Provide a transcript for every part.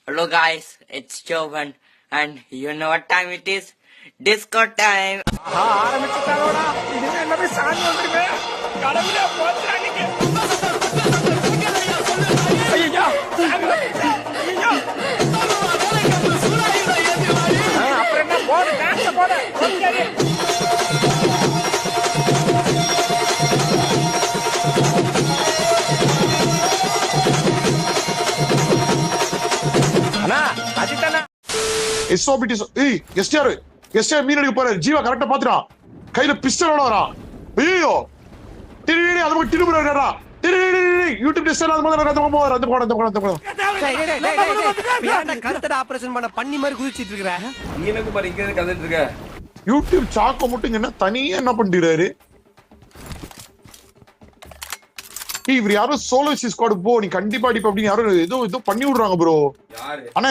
Hello guys, it's Jovan and you know what time it is? Disco time! ஆரம்பிச்சுட்டாரோடா இனிமே எல்லாமே சாமி வந்துருமே கடவுளே போச்சானிக்கு ஐயா ஐயா அப்புறம் என்ன போடு டான்ஸ் போடு சரி அண்ணா அஜித்தண்ணா எஸ்ஓபிடி எஸ்டிஆர் மீன் எடுக்க போறாரு. ஜீவா கரெக்டா பாத்துறான், கையில பிஸ்டலோட வரான். ஐயோ டிடி அது மட்டும் டிடி போறாடா. டிடி யூடியூப் டெஸ்டர் அது மாதிரி அந்த போற கருத்தட ஆபரேஷன் பண்ண பண்ணி மாதிரி குதிச்சிட்டு இருக்கற நீ எனக்கு பாரு இங்க கதறிட்டு இருக்க. யூடியூப் சாக்கோ மட்டும் என்ன தனியா என்ன பண்ணிடுறாரு? இவர் யாரும் சோலோ ஸ்குவாட் போ நீ கண்டிப்பா அடிப்ப அப்படின்னு யாரும் ஏதோ பண்ணி விடுறாங்க ப்ரோ. ஆனா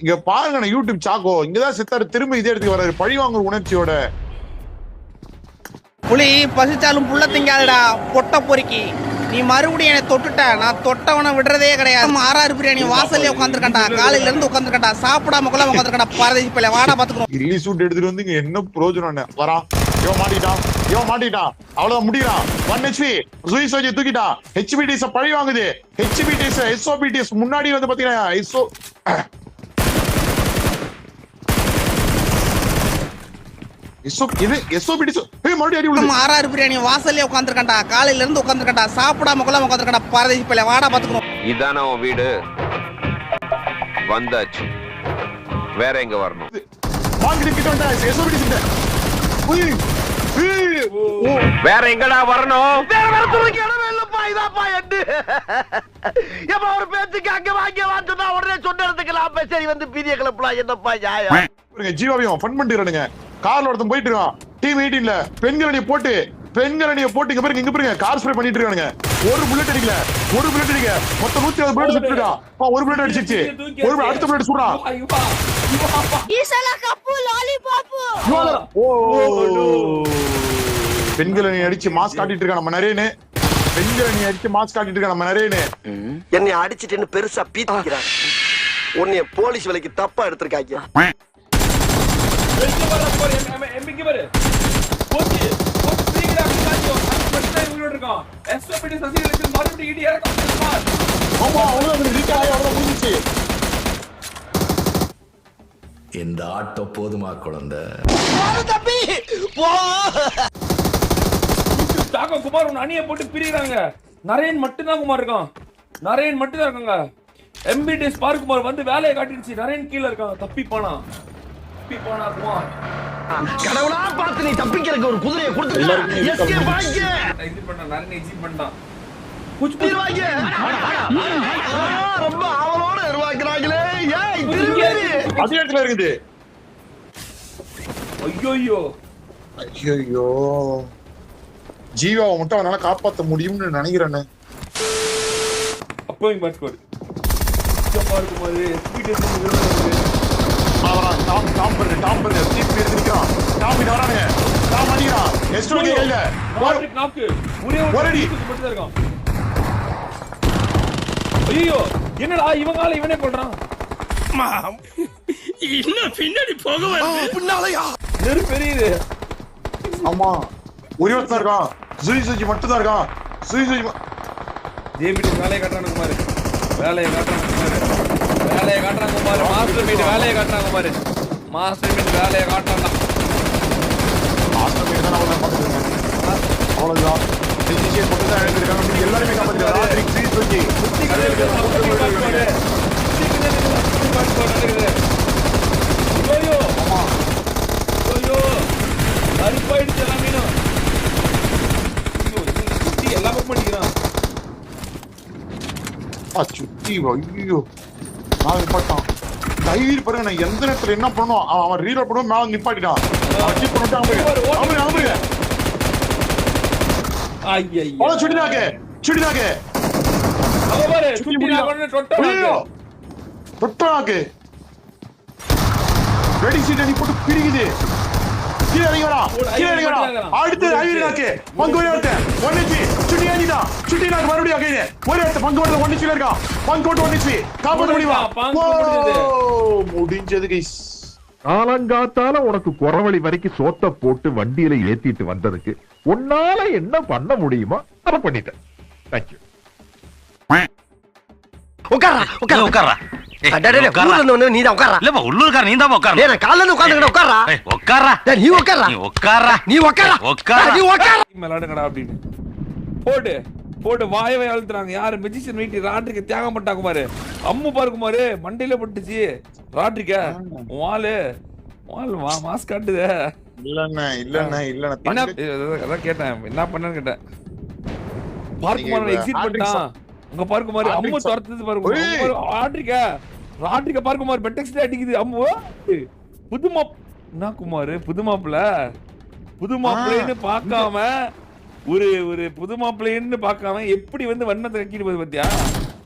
இங்க பாருங்க யூடியூப் சாக்கோ இங்கதான் செத்தாரு, திரும்ப இதே இடத்துக்கு வர்றாரு பழி வாங்குற உணர்ச்சியோட. புலி பசிச்சாலும் புள்ள திங்காதடா பொட்ட பொறுக்கி. நீ மறுபடியும் என்னை தொட்டுட்ட, நான் தொட்டவனை விடுறதே கிடையாது. ஆறாறு பிரியாணி வாசல்ல உட்காந்துருக்கா, காலையில இருந்து உட்காந்துருக்கா, சாப்பிடாம கூட உட்காந்துருக்கா. பாரதேசி பிள்ளை வாடா பாத்துக்கணும். கில்லி சூட் எடுத்துட்டு வந்து இங்க என்ன பிரயோஜனம் வரா? இவன் மாட்டிட்டான் அவ்வளவு முடியறான். 1 HP ஜூயிசோஜி தூக்கிட்டான். HBTS பழி வாங்குது. HBTS SOBTS முன்னாடி வந்து பாத்தீங்கன்னா ஆறாறு பிரியாணி வாசல்ல உட்காந்துருக்கா, காலையில இருந்து உட்காந்துருக்கா, சாப்பிடாம கூட உட்காந்துருக்கா. பாரதேசி பிள்ளை வாடா பாத்துக்கணும். இதான உன் வீடு, வந்தாச்சு, வேற எங்க வரணும்? வேற எங்கடா வரணும்? வேற வரதுக்கு இடமே இல்லப்பா. இதாப்பா எட்டு எப்ப ஒரு பேச்சுக்கு அங்க வாங்க வாட்டுனா உடனே சொன்னதுக்கெல்லாம் சரி வந்து பீதிய கிளப்பலாம். என்னப்பா நியாயம்? ஜீவாவையும் ஃபன் பண்ணிடுறானுங்க. கார்ல ஒருத்தன் போயிட்டு இருக்கான். டீம் 18ல பெண்களணியை போட்டு இங்க பாருங்க கார் ஸ்ப்ரே பண்ணிட்டு இருக்கானுங்க. ஒரு புல்லட் அடிக்கல மொத்தம் 120 புல்லட் சுட்டுறான். ஒரு புல்லட் அடிச்சிச்சு, ஒரு அடுத்த புல்லட் சுடுறான். ஈசலா கப்பு லாலிபாப் பெண்களணி அடிச்சு மாஸ்க் காட்டிட்டு இருக்கான் நம்ம நரேனு. என்னை அடிச்சிட்டு பெருசா பீத்திக்கிறாங்க. உன்னைய போலீஸ் வேலைக்கு தப்பா எடுத்திருக்காங்க. இந்த ஆட்டோ போதுமா குழந்தை? குமார் உன் அணியை போட்டு பிரிகிறாங்க. நரேன் மட்டும்தான் குமார் இருக்கான். நரேன் மட்டும்தான் இருக்காங்க. எம்பிடிஎஸ் பாரு குமார் வந்து வேலையை காட்டிடுச்சு. நரேன் கீழே இருக்கான். தப்பி போனா குமார். கடவுளா பார்த்து நீ தப்பிக்கிறதுக்கு ஒரு குதிரையை கொடுத்து எஸ்கேப் ஆகி இது பண்ண நரேன் எக்ஸிட் பண்ணிட்டான். ரொம்ப அவளோட எதிர்பார்க்கிறாங்களே. அதே இடத்துல இருக்குது. ஐயோ ஜீவாவை மட்டும் அவனால காப்பாற்ற முடியும்னு நினைக்கிறேன்னு. அப்போ பாஸ்கோட் ஐயோ என்னடா இவங்கால இவனே போடுறான். இன்னும் பின்னாடி போக பின்னாலயா பெரியது. ஆமா ஒரே ஒருத்தர் இருக்கான். ஜூயிசோஜி மட்டும் தான் இருக்கான். ஜேபிடி வேலையை காட்டுறாங்க குமார். வேலையை காட்டுறாங்க குமார். மாஸ்டர் மீட் வேலையை காட்டுறாங்க குமார். மாஸ்டர் மீட் வேலையை காட்டுறாங்க. மாஸ்டர் மீட் தான் அவளை பார்த்துருக்காங்க. அவ்வளவுதான் டெக்னீஷியன் மட்டும் தான் எழுந்திருக்காங்க. எல்லாருமே காப்பாற்றுறாங்க. ராத்திரி ஜூயிசோஜி அருப்பாயிடுச்சு எல்லாம் மீனும். எல்லா பக்கம் பண்ணிக்கிறான். சுத்தி ஐயோ நான் நிப்பாட்டான். தைரியர் பாருங்க நான் எந்த நேரத்துல என்ன பண்ணுவோம். அவன் ரீலோட் பண்ணுவோம் மேல நிப்பாட்டிட்டான். ரெடி சீட் அடி போட்டு பிரிக்குது. கீழே இறங்கி வரா. அடுத்து ஐயனாக்கு 1 HP சுட்டி நான் மறுபடியும் அகைனே ஒரு இடத்து பங்கு ஓட்ட ஒன்னிச்சுல இருக்கான் பங்கு ஓட்ட ஒன்னிச்சு காப்பாத்த முடியுமா முடிஞ்சது கைஸ் காலங்காத்தால உனக்கு குறவழி வரைக்கும் சோத்த போட்டு வண்டியில ஏத்திட்டு வந்ததுக்கு உன்னால என்ன பண்ண முடியுமோ அதை பண்ணிட்டேன். தேங்க்யூ. உட்காரா உட்காரா நீதான் உட்காரா இல்ல உள்ளூர்கார நீ தான் உட்கார. ஏய் கால்ல இருந்து உட்கார்ந்து உட்காரா. ஏய் உட்காரா. டேய் நீ உட்காரா. நீ உட்காரா. நீ உட்காரா. உட்காரா. நீ உட்காரா. மேலாடுங்கடா அப்படின்னு போடு போடு வாயவை அழுத்துறாங்க. யாரு மெஜிஷியன் வீட்டு ராட்ரிக்க தியாகம் பண்ணிட்டாங்க பாரு. அம்மு பாரு குமாரு மண்டையில பட்டுச்சு ராட்ரிக்க வாலு வால் மாஸ்க் காட்டுதே. இல்லண்ணா என்ன அதான் கேட்டேன் என்ன பண்ணேன்னு கேட்டேன். பார்க்குமார் எக்ஸிட் பண்ணிட்டான். உங்க பார்க்குமார் அம்மு துரத்துது பாருங்க. ராட்ரிக்க பார்க்குமார் பெட்டெக்ஸ்ல அடிக்குது அம்மு. புதுமா என்ன குமாரு புது மாப்பிள்ளைன்னு பார்க்காம ஒரு புது மாப்பிள்ளைன்னு பார்க்காம எப்படி வந்து வண்ணத்தை கட்டிட்டு போகுது பாத்தியா.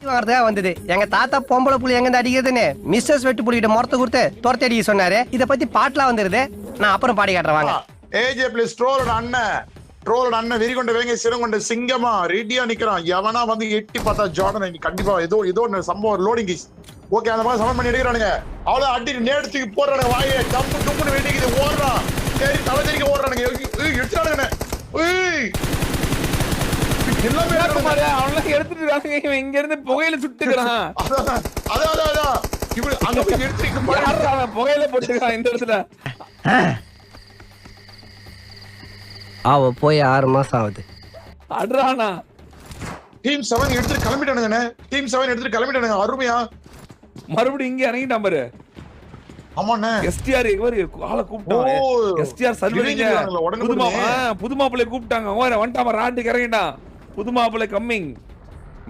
வார்த்தை வந்தது எங்க தாத்தா பொம்பளை புள்ளி எங்க அடிக்கிறதுன்னு மிஸ்ஸஸ் வெட்டு புள்ளிட்ட முறத்தை கொடுத்து துரத்தி அடிக்க சொன்னாரு. இத பத்தி பாட்டுலாம் வந்துருது. நான் அப்புறம் பாடி காட்டுறவாங்க. ஏஜே பிளஸ் ட்ரோலோட அண்ணன் வெறிகொண்ட வேங்க சிறங்கொண்ட சிங்கமா ரெடியா நிக்கிறான். எவனா வந்து எட்டி பார்த்தா ஜார்டன் கண்டிப்பா ஏதோ சம்பவம் லோடிங். ஓகே அந்த மாதிரி சமன் பண்ணி எடுக்கிறானுங்க. அவ்வளவு அடி நேரத்துக்கு போடுறானுங்க. வாயே டப்பு டப்புன்னு வெட்டிக்குது ஓடுறான். சரி தலை தெரிக்க ஓடுறானுங்க. எடுத்துறானுங்க. எல்லாமே எடுத்துட்டு இங்க இருந்து புகையில சுட்டுக்கிறான். அதான் இவரு அங்க போய் எடுத்துட்டு புகையில போட்டுக்கிறான் இந்த இடத்துல. அவ போய் 6 மாசம் ஆகுது. அட்ரானா டீம் 7 எடுத்துட்டு கிளம்பிட்டானுங்க. அருமையா மறுபடியும் இங்க இறங்கிட்டான் பாரு. ஆமாண்ணே எஸ்டிஆர் இவரு ஆளை கூப்பிட்டாங்க. எஸ்டிஆர் சர்வரிங்க புது மாப்பிள்ளை கூப்பிட்டாங்க. வந்துட்டான் ராட்டுக்கு இறங்கிட்டான். புது மாப்பிள்ளை கம்மிங்.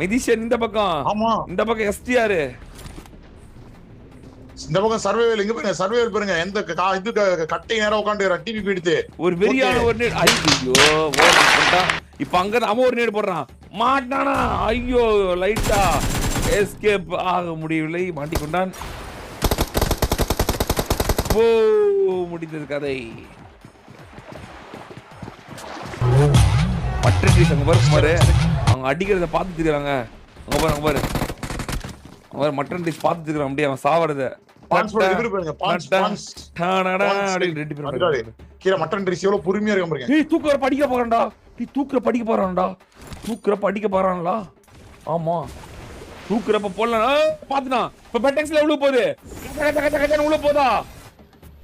மெதிஷன் இந்த பக்கம். ஆமா இந்த பக்கம் எஸ்டிஆர். இந்த பக்கம் சர்வைவல் இங்க பாருங்க. சர்வைவல் பாருங்க. எந்த இது கட்டை நேரா உட்கார்ந்து டிவி பீடுது. ஒரு வெறியான ஒரு நேட். ஐயோ ஓடுறான். இப்ப அங்க அவன் ஒரு நேட் போடுறான். மாட்டானா. ஐயோ லைட்டா எஸ்கேப் ஆக முடியவில்லை. மாட்டிக்கொண்டான். ஓ முடிந்தது கதை. பட்ரி அங்க பாரு அவங்க அடிக்கிறத பாத்துட்டு இருக்காங்க. அங்க பாரு மட்டன் டிஷ் பாத்துட்டு இருக்கான். அப்படியே அவன் சாவறத மட்டன் டிஷ் எவ்வளவு பொறுமையா இருக்க பாருங்க. தூக்குற படிக்க போறான்டா. தூக்குற படிக்க போறான்ல. ஆமா தூக்குறப்ப போடலாம் பாத்துனா. இப்ப பெட்டெக்ஸ்ல உள்ள போகுது. உள்ள போதா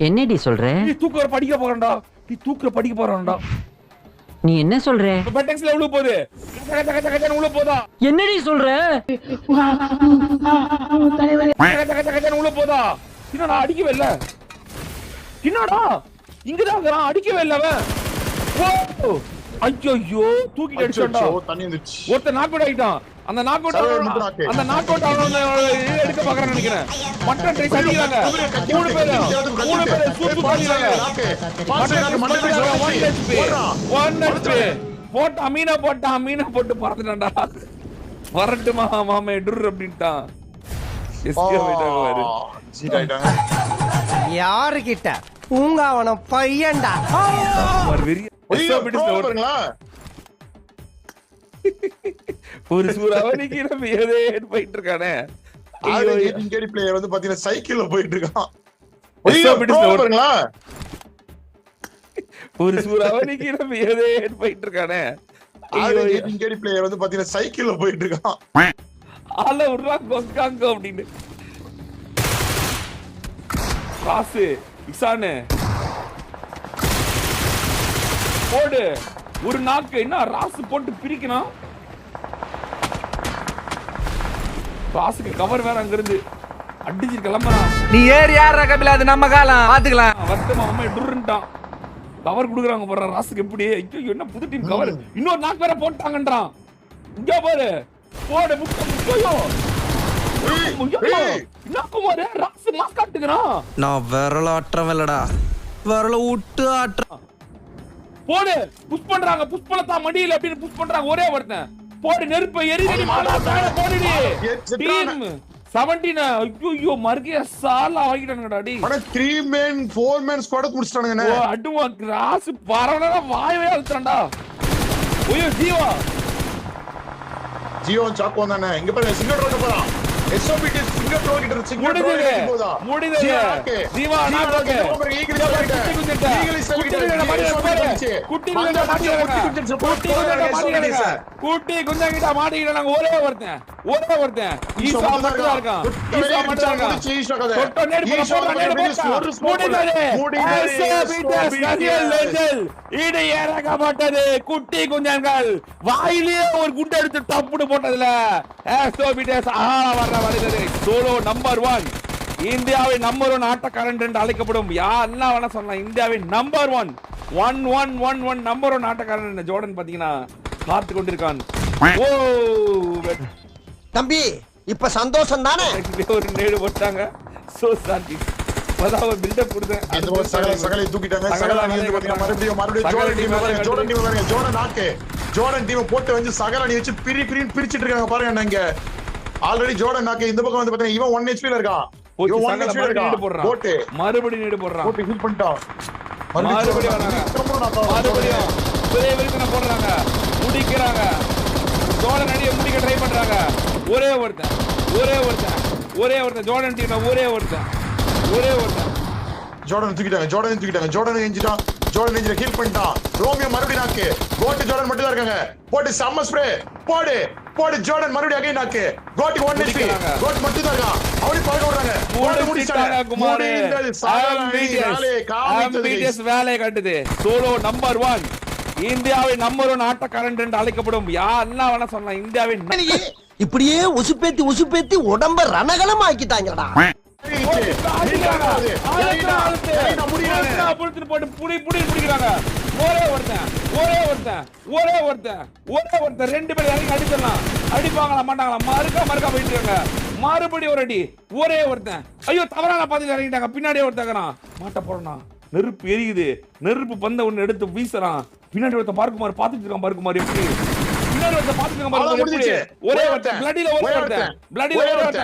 என்னடி சொல்ற? தூக்குற படிக்க போறான்டா. நீ என்ன சொல்ற? பெட்டெக்ஸ்ல உள்ள போகுது. உள்ள போதா என்னடி சொல்ற? உள்ள போதா. என்னடா அடிக்கவே இல்ல. என்னடா இங்கதான் இருக்கறான். அடிக்கவே இல்ல அவன். ஐயோ தூக்கி அடிச்சான்டா. ஒருத்த நாக் அவுட் ஆயிட்டான். அந்த நாக் அவுட் எடுக்க பாக்குறான்னு நினைக்கிறேன். மட்டன் ட்ரைஸ் அடிக்கிறாங்க. மூணு பேர் சூப்பு பாடிறாங்க. போட்டு அமீனா போட்டு பறந்துட்டான்டா. வரட்டுமா மாமே டுர் அப்படின்ட்டான். யாரு கிட்ட பூங்காவனம் பையன்டா. ஒரு சூறாவளிக்கு நம்ம ஏதே போயிட்டு இருக்கானே. பிளேயர் வந்து பாத்தீங்கன்னா சைக்கிள்ல போயிட்டு இருக்கான். ஒரு சூறாவளிக்கு நம்ம ஏதே போயிட்டு இருக்கானே. பிளேயர் வந்து பாத்தீங்கன்னா சைக்கிள்ல போயிட்டு இருக்கான். ஆள விடுறா கொக்காங்க அப்படின்னு. காசு இக்ஸானு போடு. ஒரு நாக்கு என்ன ராசு போட்டு பிரிக்கணும். ராசுக்கு கவர் வேற அங்க இருந்து அடிச்சு கிளம்புறான். நீ ஏறி யாரா கபில அது நம்ம காலம் பாத்துக்கலாம். வர்த்தமா அம்மா டுர்ன்ட்டான். கவர் குடுக்குறாங்க போற ராசுக்கு எப்படி. ஐயோ என்ன புது டீம் கவர். இன்னொரு நாக்கு வேற போட்டாங்கன்றான். இங்க பாரு போடு முக்கையோ. நாக்குமாரே ராசு மாஸ்க் காட்டுகிறான். நான் விரல ஆட்டறவலடா. விரல விட்டு ஆட்டறான். போடு புஷ் பண்றாங்க. புஷ் பண்ணதா மடியில அப்படி புஷ் பண்றாங்க. ஒரே ஒருத்தன் போடு நெருப்பு எரிதடி மாலா தான போடுடி. டீம் 17 ஐயோ மர்கியா சாலா வாங்கிட்டானுங்கடா டி. அட 3 men 4 men ஸ்குவாட் முடிச்சிட்டானுங்க. ஓ அடுவா கிராஸ் பரவலா வாயவே அழுத்துறான்டா. ஓயோ ஜீவா ஜியோ சாக்கோ தானே இங்க பாருங்க சிங்கர் ரோட் போறான் எஸ்ஓபிடி சிங்கர் ரோட் கிட்ட சிங்கர் ரோட் போதா முடிஞ்சது ஜீவா நான் ஓகே ஈகிள் குட்டி குஞ்சா மாட்டிக்கிட்டாங்க ஒரே ஒருத்தன் ஈசா மட்டும் இருக்கான் குட்டி குஞ்சான்கள் வாயிலே ஒரு குண்டு எடுத்து டப்புன்னு போட்டதுல சோலோ நம்பர் 1 இந்தியாவின் நம்பர் 1 ஆட்டக்காரன் என்று அழைக்கப்படும் என்ன வேணா சொல்லலாம். இந்தியாவின் நம்பர் 1 நம்பர் 1 ஆட்டக்காரன் ஜோர்டன் பாத்தீங்கன்னா காத்து கொண்டிருக்கான். ஓ தம்பி இப்ப சந்தோஷம் தானே. ஒரு நேடு போட்டாங்க. சோ சாரி பதாவ பில்டப் கொடுத்தேன். சகலை தூக்கிட்டாங்க. சகலானி பாத்தீங்கன்னா மறுபடியும் ஜோர்டன் நாக்கு ஜோர்டன் டீம் போட்டு வந்து சகலானி வச்சு பிரிச்சிட்டு இருக்காங்க பாருங்க. இங்க ஆல்ரெடி ஜோர்டன் நாக்கு இந்த பக்கம் வந்து பாத்தீங்கன்னா இவன் 1 HP ல இருக்கான். மறுபடியும் நீடு போடுறான். ஹீல் பண்ணிட்டான். மறுபடியும் வராங்க. மறுபடியும் போடுறாங்க. முடிக்கிறாங்க. ஜோர்டன் அடியை முடிக்க ட்ரை பண்றாங்க. ஒரே ஒருத்தன் ஜோர்டன் டீம்ல ஒரே ஒருத்தன் ஜோர்டன் தூக்கிட்டாங்க. ஜோர்டன் எஞ்சிட்டான். ஜோர்டன் எஞ்சில ஹீல் பண்ணிட்டான். ரோமியோ மறுபடியும் நாக்கு. கோட் ஜோர்டன் மட்டும் தான் இருக்காங்க. போட்டு சம்ம ஸ்ப்ரே போடு ஜோர்டன் மறுபடியும் அகைன் நாக்கு. கோட் 1 HP கோட் மட்டும் தான் இருக்கான். அவனே பறக்க விடுறாங்க. கோட் முடிச்சாங்க குமார். ஆம்பிடியஸ் வேலை கட்டுது. சோலோ நம்பர் 1 இந்தியாவின் நம்பர் 1 ஆட்டக்காரன் என்று அழைக்கப்படும் என்ன வேணா சொல்லலாம். இந்தியாவின் இப்படியே உசுப்பேத்தி உடம்ப ரணகலம் ஆக்கிட்டாங்கடா. ரெண்டு பேரும் இறங்கி அடிச்சிடலாம். அடிப்பாங்களா மாட்டாங்களா மறுக்கா போயிட்டு இருக்காங்க. மறுபடியும் ஒரு அடி. ஒரே ஒருத்தன் ஐயோ தவறான பாதையில இறங்கிட்டாங்க. பின்னாடியே ஒருத்தக்கிறான். மாட்ட போறான். நெருப்பு எரியுது. நெருப்பு பந்த ஒண்ணு எடுத்து வீசுறான். பின்னாடி ஒருத்தன் பார்க்குமாறு பாத்துட்டு இருக்கான். பார்க்குமாறு எப்படி பின்னாடி ஒருத்தன் பாத்துட்டு இருக்கான். ஒரே ஒருத்தன் பிளடில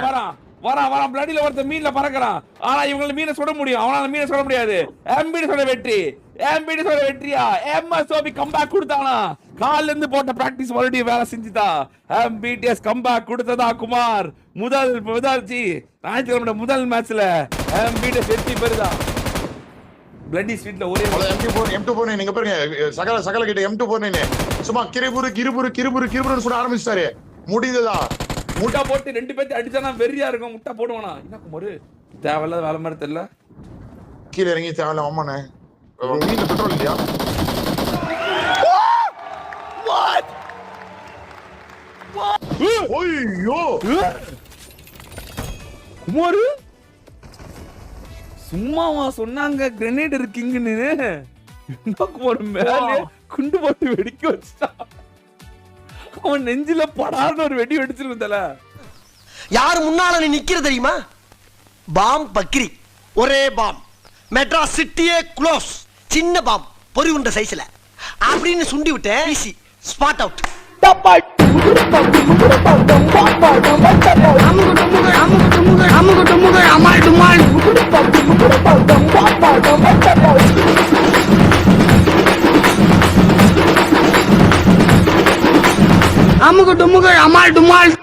வரான். பிளடில ஒருத்தன் மீன்ல பறக்கிறான். ஆனா இவங்க மீனை சுட முடியும். அவனால மீனை சுட முடியாது. எம்பிடிஸோட வெற்றியா எம்எஸ்ஓபி கம்பேக் கொடுத்தானா. கால்ல இருந்து போட்ட பிராக்டிஸ் மறுபடியும் வேலை செஞ்சுதா. எம்பிடிஎஸ் கம்பேக் கொடுத்ததா குமார். முதல் ஞாயிற்றுக்கிழமை முதல் மேட்ச்ல எம்பிடிஎஸ் வெற்றி பெறுதா. பிளட்டி ஸ்ட்ரீட்ல ஒரே M24 நீங்க பாருங்க. சகல கிட்ட M24 சும்மா கிருபுரு சொல்ல ஆரம்பிச்சாரு. முடிந்ததா முட்டா போட்டு 2 பேர்த்து அடிச்சானா வெறியா இருக்கும். முட்டா போடுவானா என்ன குமாரு தேவையில்லாத வேலை மாதிரி தெரியல. கீழே இறங்கி தேவையில்ல. ஆமாண்ணே வீட்டுல பெட்ரோல் இல்லையா? குமாரு சும்மாவா சொன்னாங்க கிரனேட் இருக்கீங்கன்னு. குமார் மேலே குண்டு போட்டு வெடிக்க வச்சுட்டான். அவன் நெஞ்சில படார்னு ஒரு வெடி வெடிச்சிருந்தல. யாரு முன்னால நீ நிக்கிற தெரியுமா? பாம் பக்ரி ஒரே பாம். மெட்ராஸ் சிட்டியே க்ளோஸ். சின்ன பாம் பொறி உண்ட சைஸ்ல அப்படின்னு சுண்டி விட்டேன். Easy spot out. அமுகு டுமுகு அமால் டுமால்.